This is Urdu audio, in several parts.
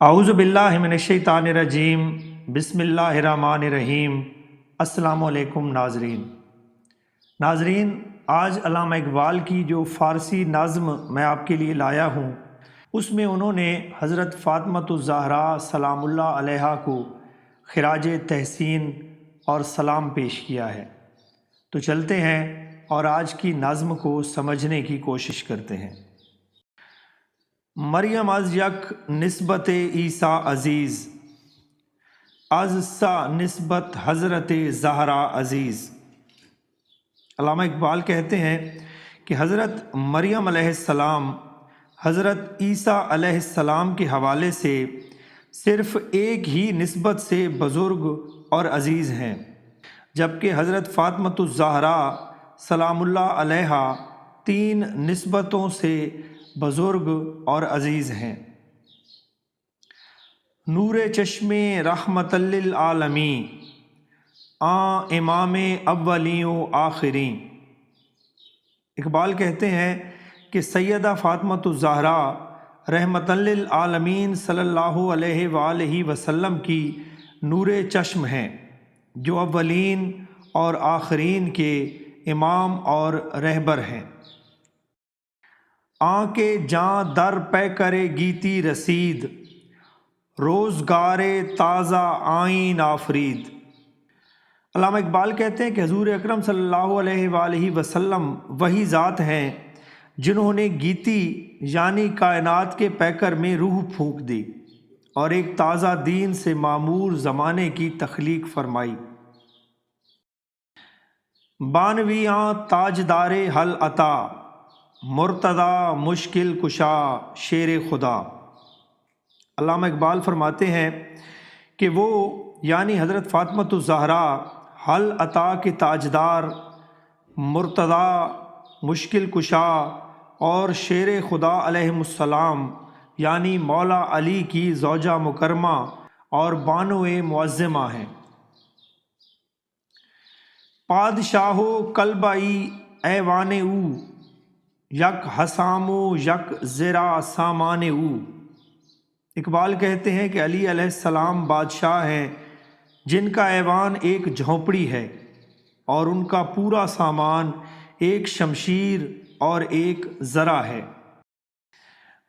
اعوذ باللہ من الشیطان الرجیم بسم اللہ الرحمن الرحیم۔ السلام علیکم ناظرین، آج علامہ اقبال کی جو فارسی نظم میں آپ کے لیے لایا ہوں اس میں انہوں نے حضرت فاطمۃ الزہراء سلام اللہ علیہا کو خراج تحسین اور سلام پیش کیا ہے۔ تو چلتے ہیں اور آج کی نظم کو سمجھنے کی کوشش کرتے ہیں۔ مریم از یک نسبت عیسیٰ عزیز، از سا نسبت حضرت زہرا عزیز۔ علامہ اقبال کہتے ہیں کہ حضرت مریم علیہ السلام حضرت عیسیٰ علیہ السلام کے حوالے سے صرف ایک ہی نسبت سے بزرگ اور عزیز ہیں، جبکہ حضرت فاطمۃ الزہراء سلام اللہ علیہا 3 نسبتوں سے بزرگ اور عزیز ہیں۔ نور چشم رحمت للعالمین، امام اولین و آخرین۔ اقبال کہتے ہیں کہ سیدہ فاطمۃ الزہراء رحمت للعالمین صلی اللہ علیہ وآلہ وسلم کی نور چشم ہیں، جو اولین اور آخرین کے امام اور رہبر ہیں۔ کے جاں در پہ کرے گیتی رسید، روزگار تازہ آئین آفرید۔ علامہ اقبال کہتے ہیں کہ حضور اکرم صلی اللہ علیہ وآلہ وسلم وہی ذات ہیں جنہوں نے گیتی یعنی کائنات کے پیکر میں روح پھونک دی اور ایک تازہ دین سے معمور زمانے کی تخلیق فرمائی۔ بانویاں تاجدار حل عطا، مرتضی مشکل کشا شیر خدا۔ علامہ اقبال فرماتے ہیں کہ وہ یعنی حضرت فاطمۃ الزہراء حل عطا کے تاجدار، مرتضی مشکل کشا اور شیر خدا علیہم السلام یعنی مولا علی کی زوجہ مکرمہ اور بانو معظمہ ہیں۔ پادشاہو کلبائی ایوان او، یک حسام و یک زرا سامان او۔ اقبال کہتے ہیں کہ علی علیہ السلام بادشاہ ہیں جن کا ایوان ایک جھونپڑی ہے اور ان کا پورا سامان ایک شمشیر اور ایک زرہ ہے۔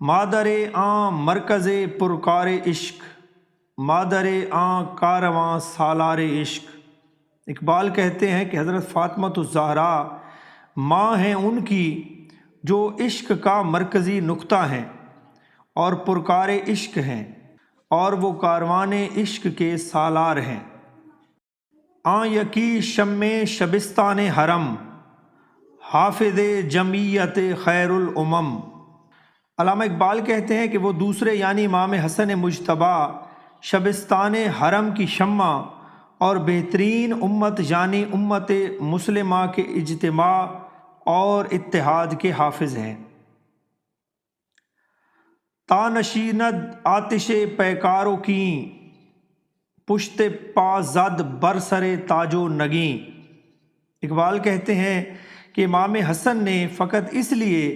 مادر آں مرکز پرکار عشق، مادر آں کارواں سالار عشق۔ اقبال کہتے ہیں کہ حضرت فاطمۃ الزہراء ماں ہیں ان کی جو عشق کا مرکزی نقطہ ہیں اور پرکار عشق ہیں، اور وہ کاروان عشق کے سالار ہیں۔ یکی شم شبستان حرم، حافظ جمعیت خیر الامم۔ علامہ اقبال کہتے ہیں کہ وہ دوسرے یعنی امام حسن مجتبی شبستان حرم کی شمع اور بہترین امت یعنی امت مسلمہ کے اجتماع اور اتحاد کے حافظ ہیں۔ تا نشیند آتش پیکاروں کی، پشت پا زد برسر تاج و نگیں۔ اقبال کہتے ہیں کہ امام حسن نے فقط اس لیے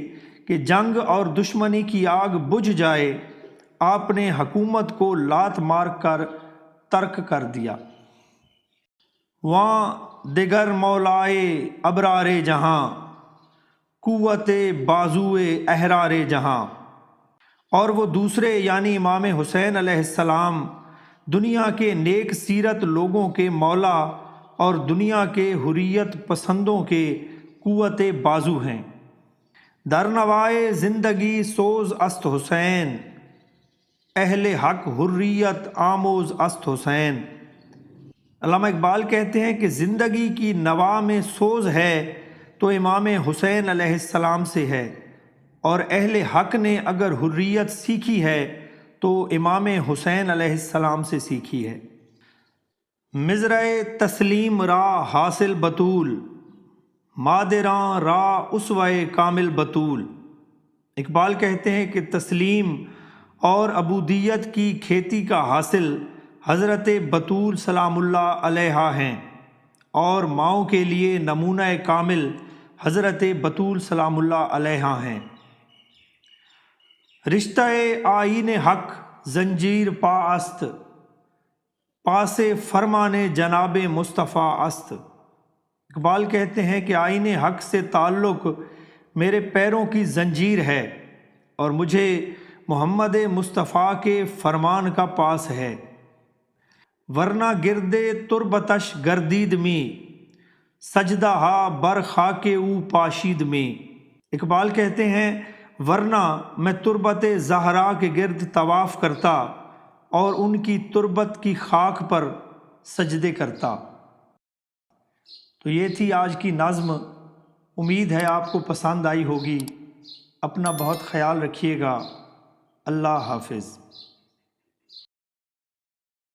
کہ جنگ اور دشمنی کی آگ بجھ جائے آپ نے حکومت کو لات مار کر ترک کر دیا۔ وہاں دیگر مولائے ابرار جہاں، قوت بازوئے احرار جہاں۔ اور وہ دوسرے یعنی امام حسین علیہ السلام دنیا کے نیک سیرت لوگوں کے مولا اور دنیا کے حریت پسندوں کے قوت بازو ہیں۔ در نوائے زندگی سوز است حسین، اہل حق حریت آموز است حسین۔ علامہ اقبال کہتے ہیں کہ زندگی کی نوا میں سوز ہے تو امام حسین علیہ السلام سے ہے، اور اہل حق نے اگر حریت سیکھی ہے تو امام حسین علیہ السلام سے سیکھی ہے۔ مزرع تسلیم را حاصل بطول، مادراں را اسوہ کامل بطول۔ اقبال کہتے ہیں کہ تسلیم اور عبودیت کی کھیتی کا حاصل حضرت بطول سلام اللہ علیہا ہیں، اور ماؤں کے لیے نمونہ کامل حضرت بطول سلام اللہ علیہا ہیں۔ رشتہ آئین حق زنجیر پا است، پاس فرمانے جناب مصطفیٰ است۔ اقبال کہتے ہیں کہ آئین حق سے تعلق میرے پیروں کی زنجیر ہے اور مجھے محمد مصطفیٰ کے فرمان کا پاس ہے، ورنہ گردے تربتش گردید می، سجدہ ہا بر خاک او پاشید می۔ اقبال کہتے ہیں ورنہ میں تربت زہرا کے گرد طواف کرتا اور ان کی تربت کی خاک پر سجدے کرتا۔ تو یہ تھی آج کی نظم، امید ہے آپ کو پسند آئی ہوگی۔ اپنا بہت خیال رکھیے گا۔ اللہ حافظ۔